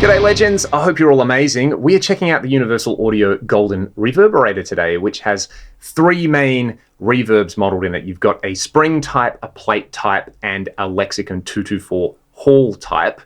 G'day legends, I hope you're all amazing. We are checking out the Universal Audio Golden Reverberator today, which has three main reverbs modeled in it. You've got a spring type, a plate type, and a Lexicon 224 Hall type.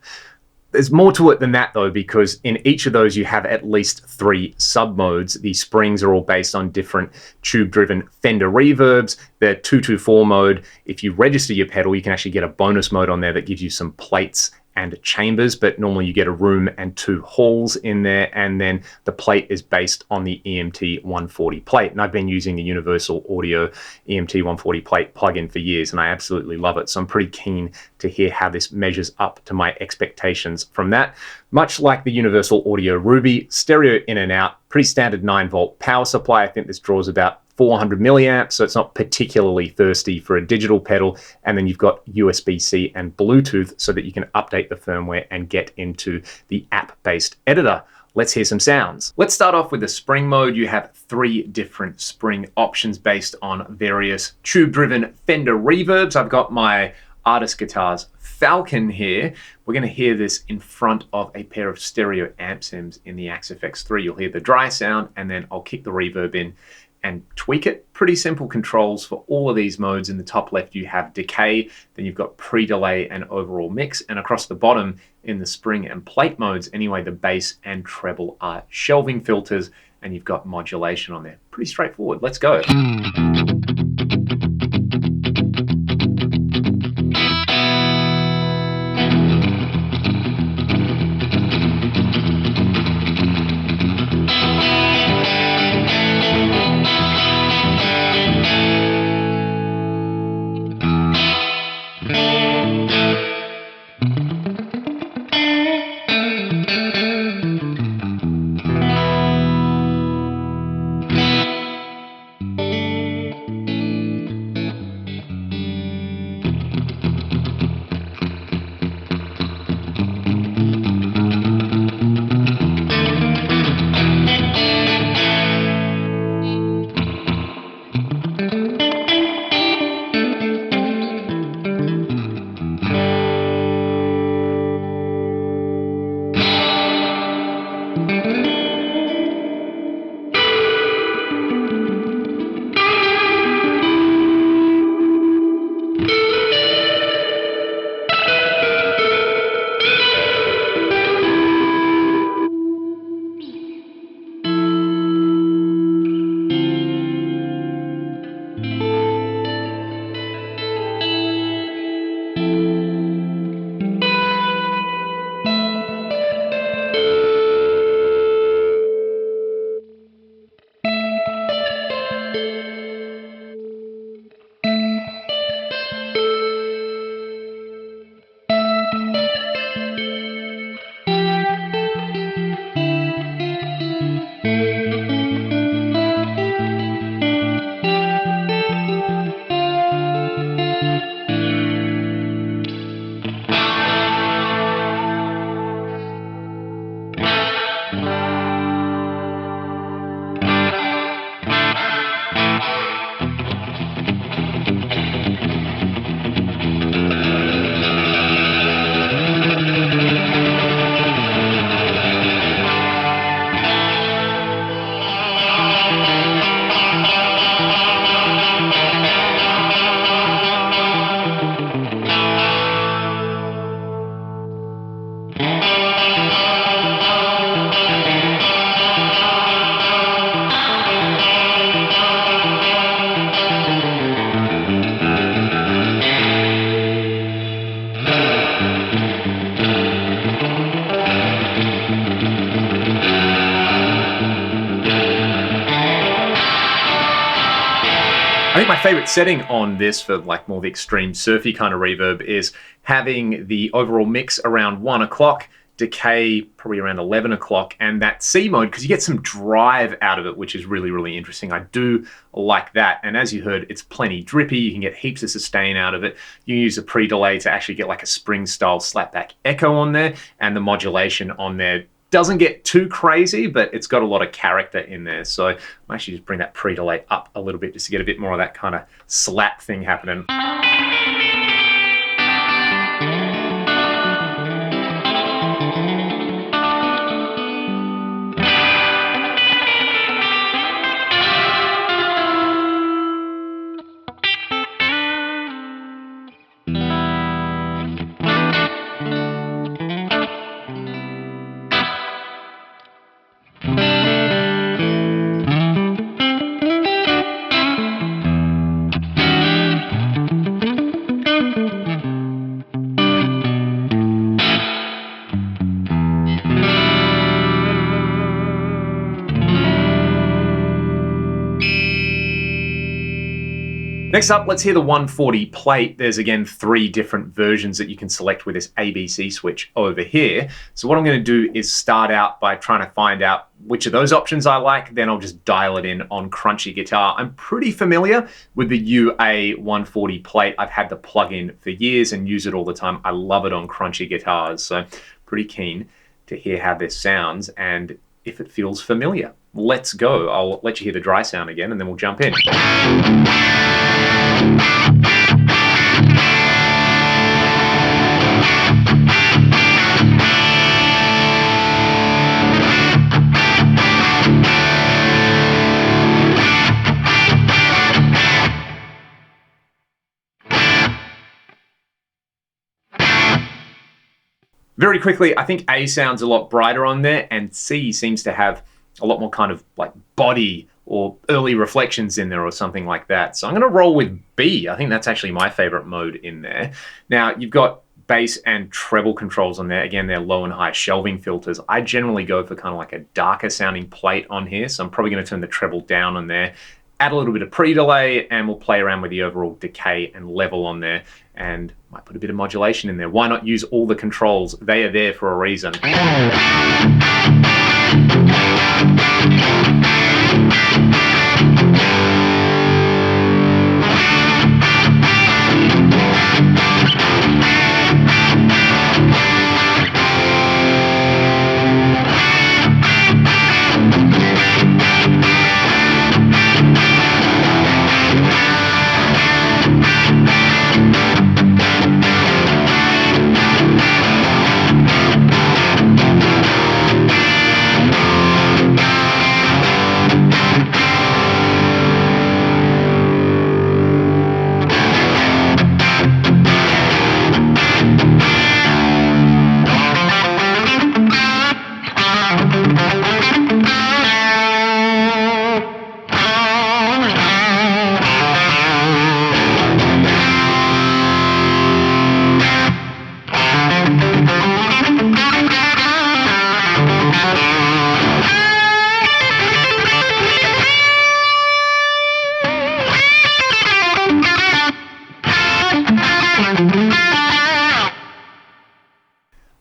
There's more to it than that though, because in each of those you have at least three sub-modes. The springs are all based on different tube-driven Fender reverbs. The 224 mode, if you register your pedal, you can actually get a bonus mode on there that gives you some plates and chambers, but normally you get a room and two halls in there, and then the plate is based on the EMT 140 plate. And I've been using the Universal Audio EMT 140 plate plugin for years, and I absolutely love it. So I'm pretty keen to hear how this measures up to my expectations from that. Much like the Universal Audio Ruby, stereo in and out, pretty standard 9-volt power supply. I think this draws about 400 milliamps, so it's not particularly thirsty for a digital pedal. And then you've got USB-C and Bluetooth so that you can update the firmware and get into the app-based editor. Let's hear some sounds. Let's start off with the spring mode. You have three different spring options based on various tube-driven Fender reverbs. I've got my Artist Guitars Falcon here. We're going to hear this in front of a pair of stereo amp sims in the Axe FX3. You'll hear the dry sound, and then I'll kick the reverb in and tweak it. Pretty simple controls for all of these modes. In the top left you have decay, then you've got pre-delay and overall mix, and across the bottom in the spring and plate modes anyway, the bass and treble are shelving filters, and you've got modulation on there. Pretty straightforward. Let's go. I think my favorite setting on this for like more the extreme surfy kind of reverb is having the overall mix around 1 o'clock, decay probably around 11 o'clock, and that C mode, because you get some drive out of it, which is really, really interesting. I do like that. And as you heard, it's plenty drippy. You can get heaps of sustain out of it. You can use a pre-delay to actually get like a spring style slapback echo on there, and the modulation on there doesn't get too crazy, but it's got a lot of character in there. So I'm actually just bring that pre-delay up a little bit just to get a bit more of that kind of slap thing happening. Next up, let's hear the 140 plate. There's again 3 different versions that you can select with this ABC switch over here. So what I'm going to do is start out by trying to find out which of those options I like, then I'll just dial it in on Crunchy Guitar. I'm pretty familiar with the UA 140 plate. I've had the plugin for years and use it all the time. I love it on Crunchy Guitars, so pretty keen to hear how this sounds and if it feels familiar. Let's go. I'll let you hear the dry sound again and then we'll jump in. Very quickly, I think A sounds a lot brighter on there and C seems to have a lot more kind of like body or early reflections in there or something like that. So I'm going to roll with B. I think that's actually my favorite mode in there. Now you've got bass and treble controls on there. Again, they're low and high shelving filters. I generally go for kind of like a darker sounding plate on here. So I'm probably going to turn the treble down on there, add a little bit of pre-delay, and we'll play around with the overall decay and level on there. And might put a bit of modulation in there. Why not use all the controls? They are there for a reason.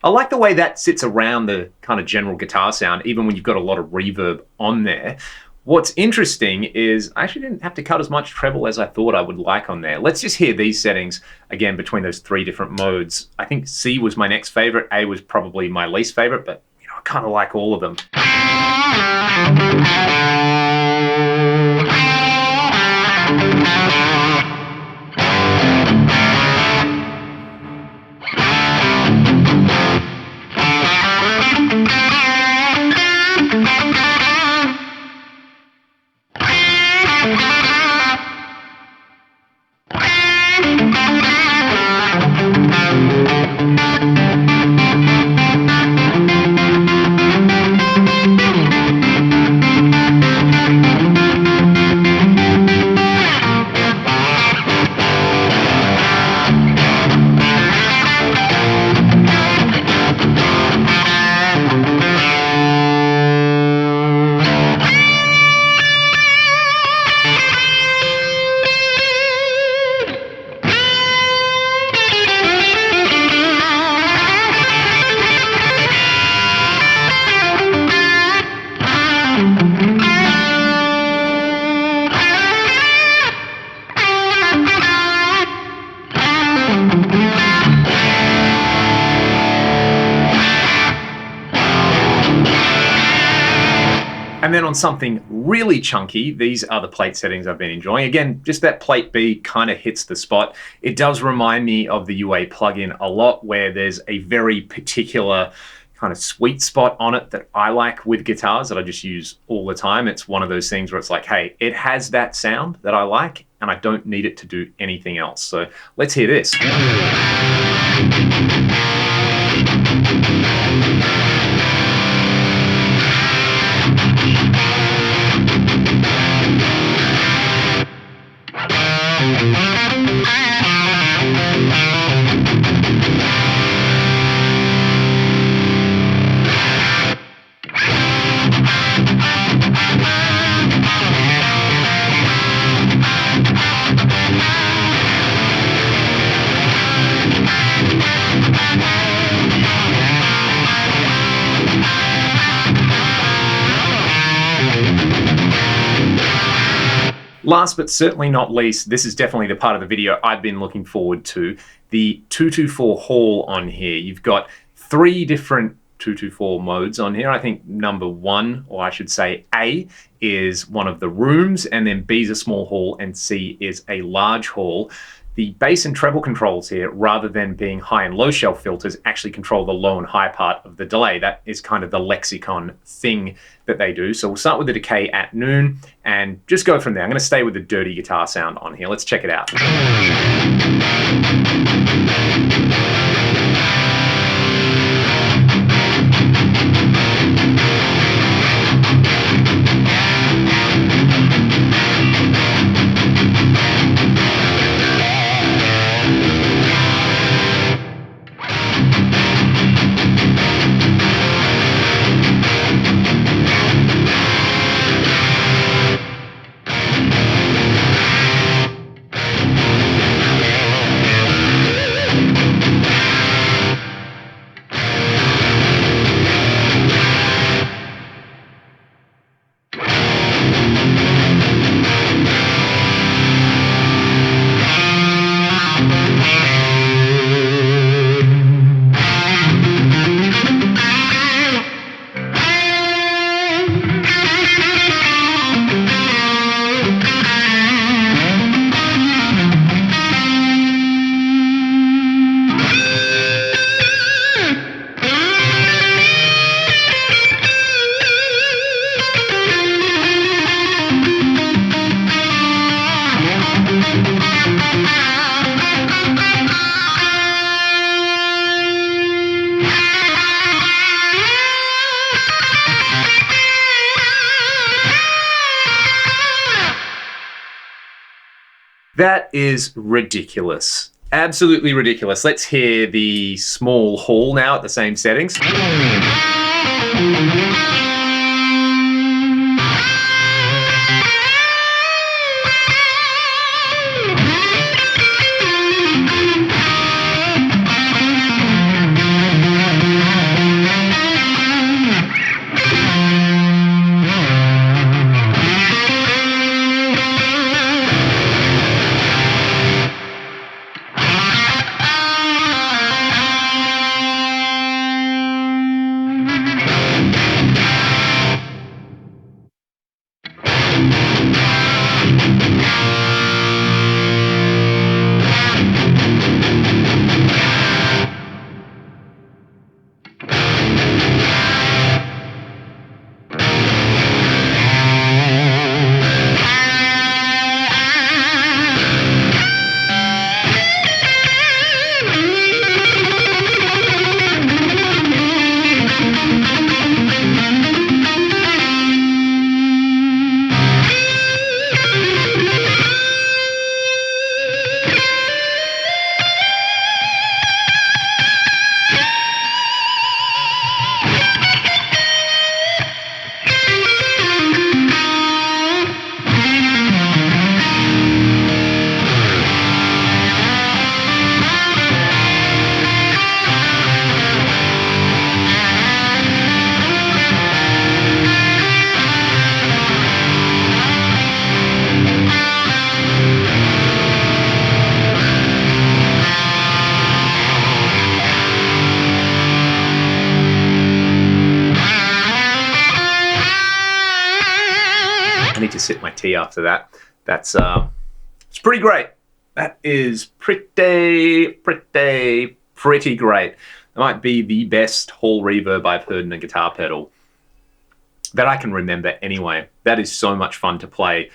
I like the way that sits around the kind of general guitar sound, even when you've got a lot of reverb on there. What's interesting is I actually didn't have to cut as much treble as I thought I would like on there. Let's just hear these settings again between those 3 different modes. I think C was my next favorite. A was probably my least favorite, but you know, I kind of like all of them. And then on something really chunky, these are the plate settings I've been enjoying. Again, just that plate B kind of hits the spot. It does remind me of the UA plugin a lot, where there's a very particular kind of sweet spot on it that I like with guitars that I just use all the time. It's one of those things where it's like, hey, it has that sound that I like and I don't need it to do anything else. So let's hear this. Last but certainly not least, this is definitely the part of the video I've been looking forward to, the 224 Hall on here. You've got 3 different 224 modes on here. I think number 1, or I should say A, is one of the rooms, and then B is a small hall, and C is a large hall. The bass and treble controls here, rather than being high and low shelf filters, actually control the low and high part of the delay. That is kind of the lexicon thing that they do. So we'll start with the decay at noon and just go from there. I'm going to stay with the dirty guitar sound on here. Let's check it out. That is ridiculous. Absolutely ridiculous. Let's hear the small hall now at the same settings. I need to sip my tea after that. That's it's pretty great. That is pretty great. That might be the best hall reverb I've heard in a guitar pedal that I can remember anyway. That is so much fun to play.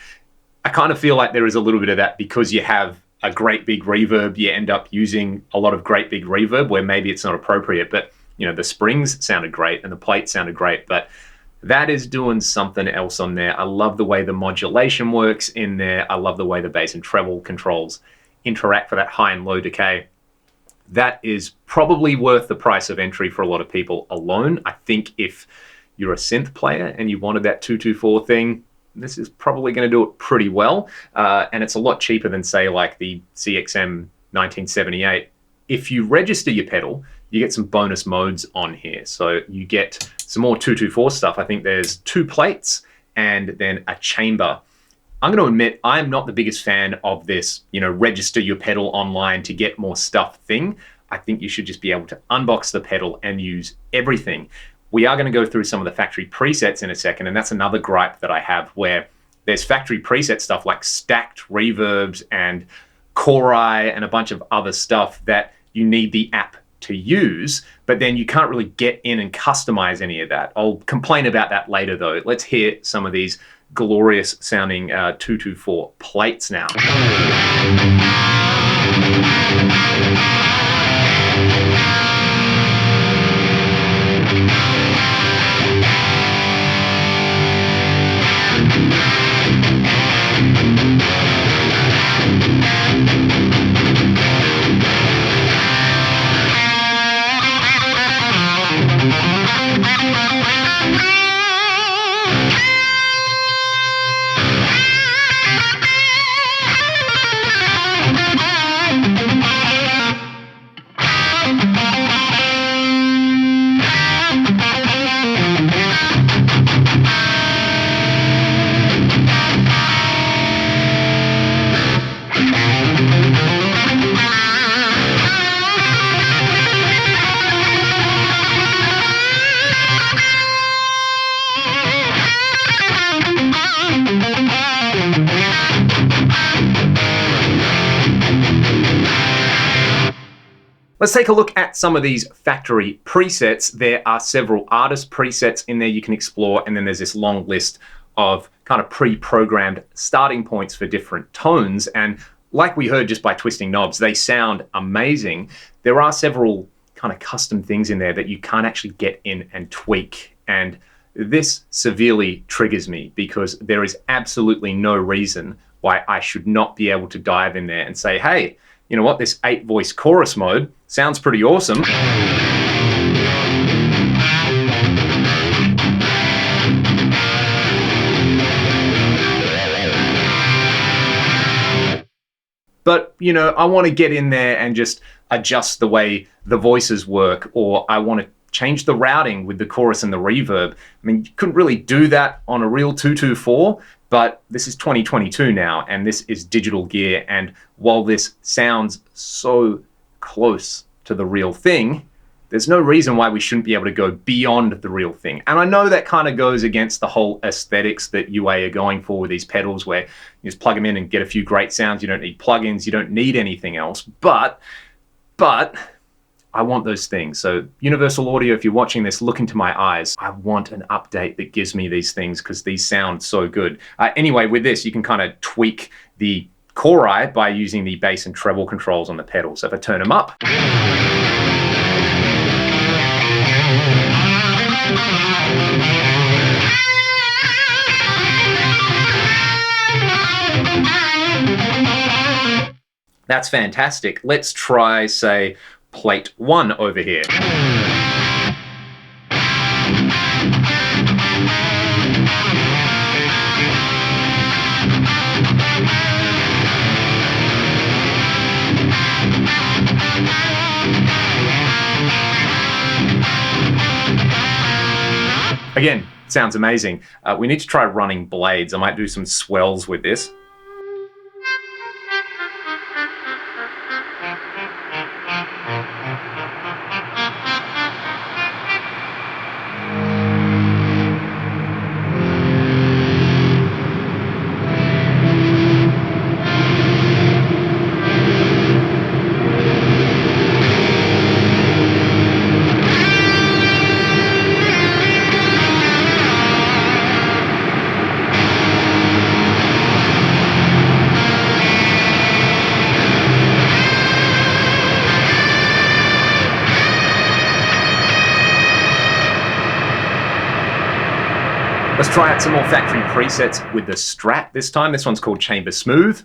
I kind of feel like there is a little bit of that because you have a great big reverb, you end up using a lot of great big reverb where maybe it's not appropriate, but you know, the springs sounded great and the plate sounded great, but that is doing something else on there. I love the way the modulation works in there. I love the way the bass and treble controls interact for that high and low decay. That is probably worth the price of entry for a lot of people alone. I think if you're a synth player and you wanted that 224 thing, this is probably going to do it pretty well. And it's a lot cheaper than, say, like the CXM 1978. If you register your pedal, you get some bonus modes on here. So you get some more 224 stuff. I think there's 2 plates and then a chamber. I'm going to admit I'm not the biggest fan of this, register your pedal online to get more stuff thing. I think you should just be able to unbox the pedal and use everything. We are going to go through some of the factory presets in a second, and that's another gripe that I have, where there's factory preset stuff like stacked reverbs and chori and a bunch of other stuff that you need the app to use, but then you can't really get in and customize any of that. I'll complain about that later though. Let's hear some of these glorious sounding 224 plates now. Let's take a look at some of these factory presets. There are several artist presets in there you can explore, and then there's this long list of kind of pre-programmed starting points for different tones. And like we heard just by twisting knobs, they sound amazing. There are several kind of custom things in there that you can't actually get in and tweak. And this severely triggers me because there is absolutely no reason why I should not be able to dive in there and say, hey, you know what, this 8-voice chorus mode sounds pretty awesome. But, I want to get in there and just adjust the way the voices work, or I want to change the routing with the chorus and the reverb. I mean, you couldn't really do that on a real 224, but this is 2022 now, and this is digital gear. And while this sounds so close to the real thing, there's no reason why we shouldn't be able to go beyond the real thing. And I know that kind of goes against the whole aesthetics that UA are going for with these pedals, where you just plug them in and get a few great sounds. You don't need plugins, you don't need anything else. But I want those things. So Universal Audio, if you're watching this, look into my eyes. I want an update that gives me these things because these sound so good. Anyway, with this, you can kind of tweak the chori by using the bass and treble controls on the pedal. So if I turn them up, that's fantastic. Let's try, say, plate 1 over here. Again, sounds amazing. We need to try running blades. I might do some swells with this. Let's try out some more factory presets with the Strat this time. This one's called Chamber Smooth.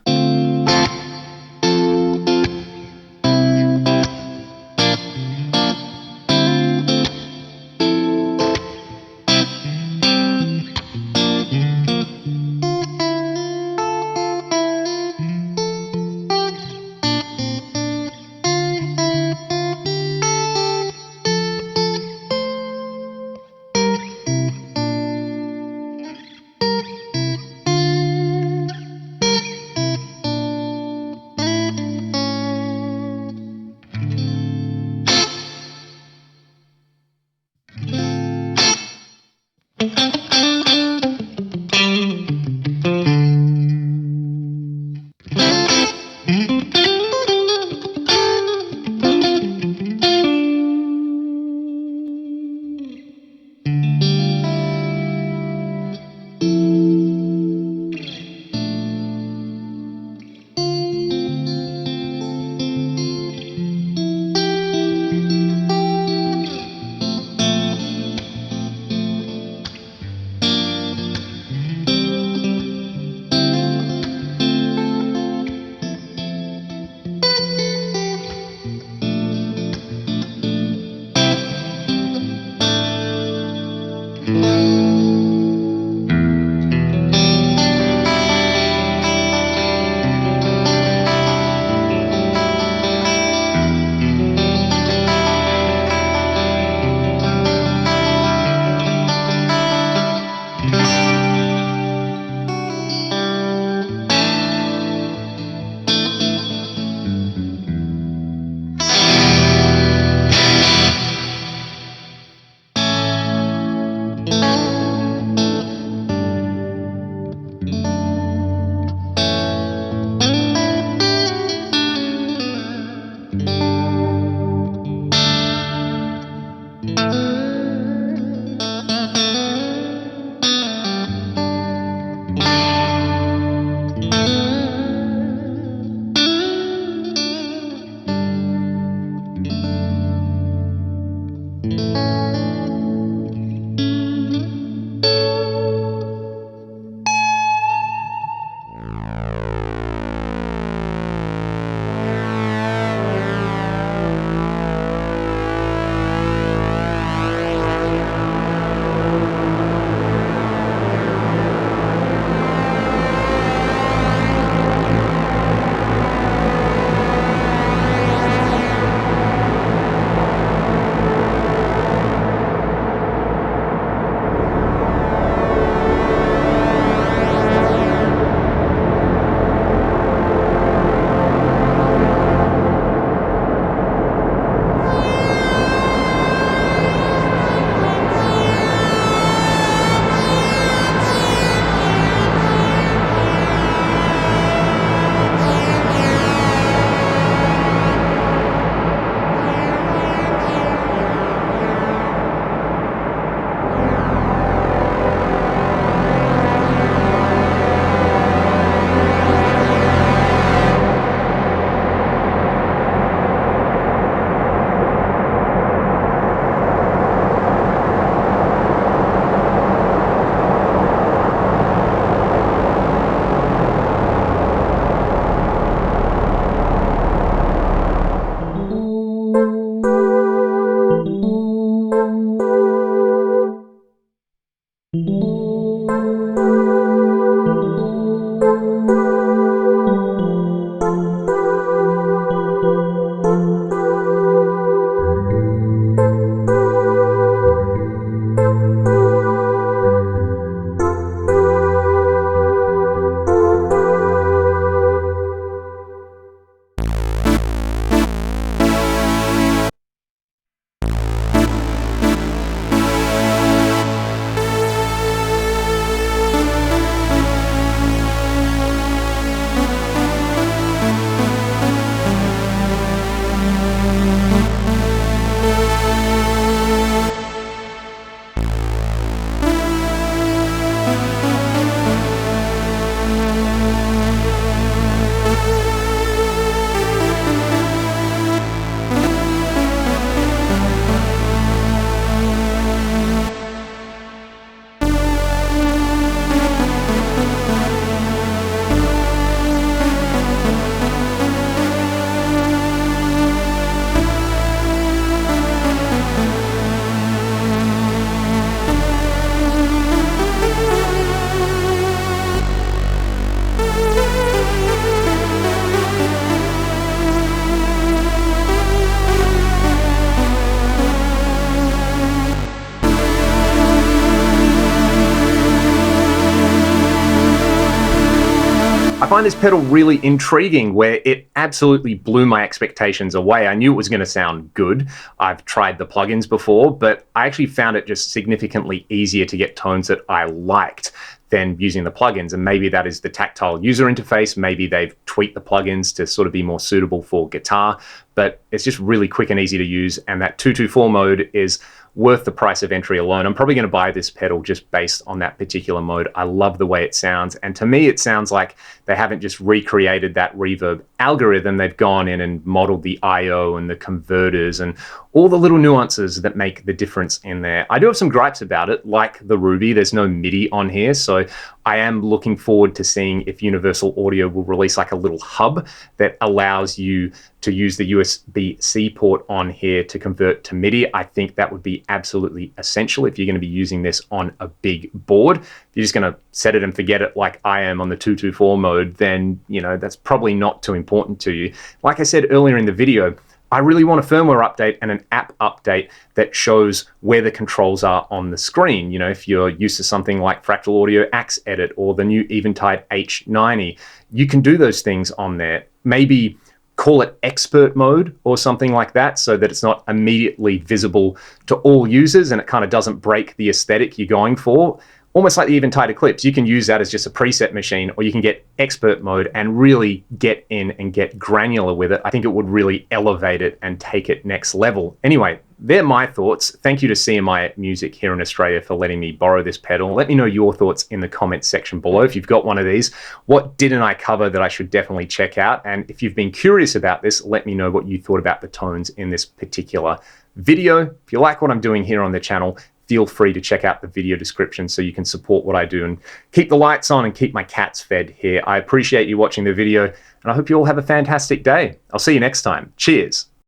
find this pedal really intriguing, where it absolutely blew my expectations away. I knew it was going to sound good. I've tried the plugins before, but I actually found it just significantly easier to get tones that I liked than using the plugins. And maybe that is the tactile user interface. Maybe they've tweaked the plugins to sort of be more suitable for guitar, but it's just really quick and easy to use. And that 224 mode is worth the price of entry alone. I'm probably going to buy this pedal just based on that particular mode. I love the way it sounds. And to me, it sounds like they haven't just recreated that reverb algorithm. They've gone in and modeled the IO and the converters and all the little nuances that make the difference in there. I do have some gripes about it, like the Ruby. There's no MIDI on here, so I am looking forward to seeing if Universal Audio will release like a little hub that allows you to use the USB-C port on here to convert to MIDI. I think that would be absolutely essential if you're going to be using this on a big board. If you're just going to set it and forget it like I am on the 224 mode, then, you know, that's probably not too important to you. Like I said earlier in the video, I really want a firmware update and an app update that shows where the controls are on the screen. You know, if you're used to something like Fractal Audio Axe Edit or the new Eventide H90, you can do those things on there. Maybe call it expert mode or something like that, so that it's not immediately visible to all users and it kind of doesn't break the aesthetic you're going for. Almost like the Eventide Eclipse, you can use that as just a preset machine, or you can get expert mode and really get in and get granular with it. I think it would really elevate it and take it next level. Anyway, they're my thoughts. Thank you to CMI Music here in Australia for letting me borrow this pedal. Let me know your thoughts in the comments section below. If you've got one of these, what didn't I cover that I should definitely check out? And if you've been curious about this, let me know what you thought about the tones in this particular video. If you like what I'm doing here on the channel, feel free to check out the video description so you can support what I do and keep the lights on and keep my cats fed here. I appreciate you watching the video, and I hope you all have a fantastic day. I'll see you next time. Cheers.